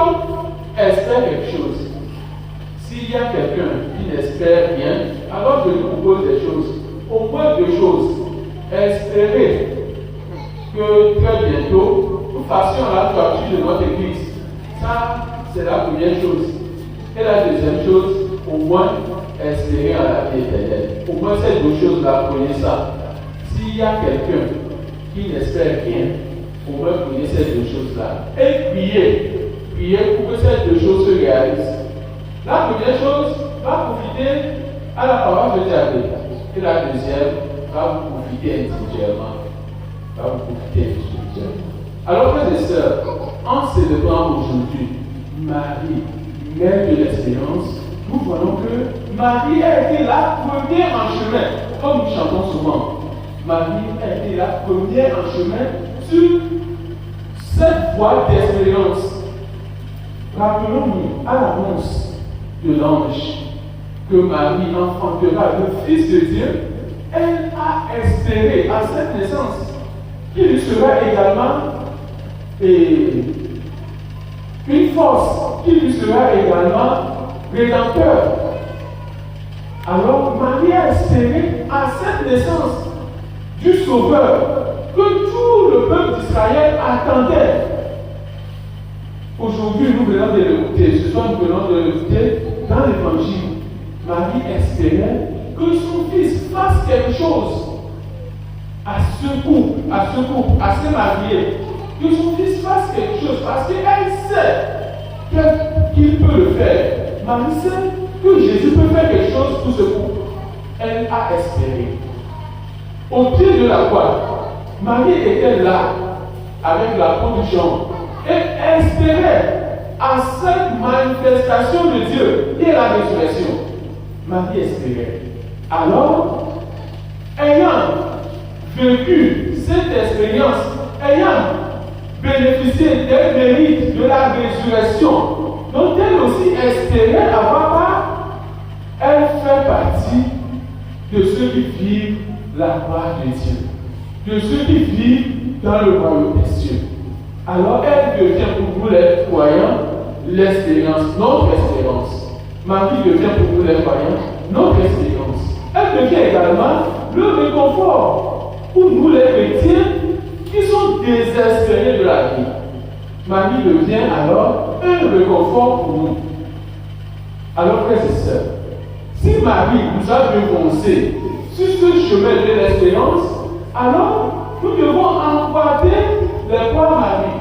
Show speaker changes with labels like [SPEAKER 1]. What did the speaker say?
[SPEAKER 1] homme espère quelque chose, s'il y a quelqu'un qui n'espère rien, alors je lui propose des choses, au moins deux choses. Espérer que très bientôt, nous fassions la toiture de notre église. Ça, c'est la première chose. Et la deuxième chose, au moins espérer en la vie éternelle. Au moins ces deux choses-là, prenez ça. S'il y a quelqu'un qui n'espère rien, au moins prenez ces deux choses-là. Et priez. Priez pour que ces deux choses se réalisent. La première chose, va profiter à la parole de Dieu. Et la deuxième, va vous profiter individuellement. Va vous profiter individuellement. Alors, frères et sœurs, en célébrant aujourd'hui Marie, mère de l'espérance, nous voyons que Marie a été la première en chemin, comme nous chantons souvent. Marie a été la première en chemin sur cette voie d'espérance. Rappelons-nous à l'annonce de l'ange que Marie enfantera le Fils de Dieu. Elle a espéré à cette naissance qu'il lui sera également une force, qu'il lui sera également rédempteur. Alors Marie a espéré à cette naissance du Sauveur que tout le peuple d'Israël attendait. Aujourd'hui, nous venons de l'écouter. Ce soir, nous venons de l'écouter dans l'Évangile. Marie espérait que son fils fasse quelque chose à ce couple, à ce marié. Que son fils fasse quelque chose parce qu'elle sait qu'il peut le faire. Marie sait que Jésus peut faire quelque chose pour ce couple. Elle a espéré. Au pied de la croix, Marie était là avec la peau du Jean et espérait à cette manifestation de Dieu et la résurrection. Marie espérait. Alors, ayant vécu cette expérience, ayant bénéficié des mérites de la résurrection, dont elle aussi espérait avoir part, elle fait partie de ceux qui vivent la gloire de Dieu, de ceux qui vivent dans le royaume des cieux. Alors elle devient pour vous les croyants l'espérance, notre espérance. Marie devient pour vous les croyants notre espérance. Elle devient également le réconfort pour nous les chrétiens qui sont désespérés de la vie. Marie devient alors un réconfort pour nous. Alors, frères et sœurs, si Marie nous a devancé sur ce chemin de l'espérance, alors nous devons emprunter les pas Marie.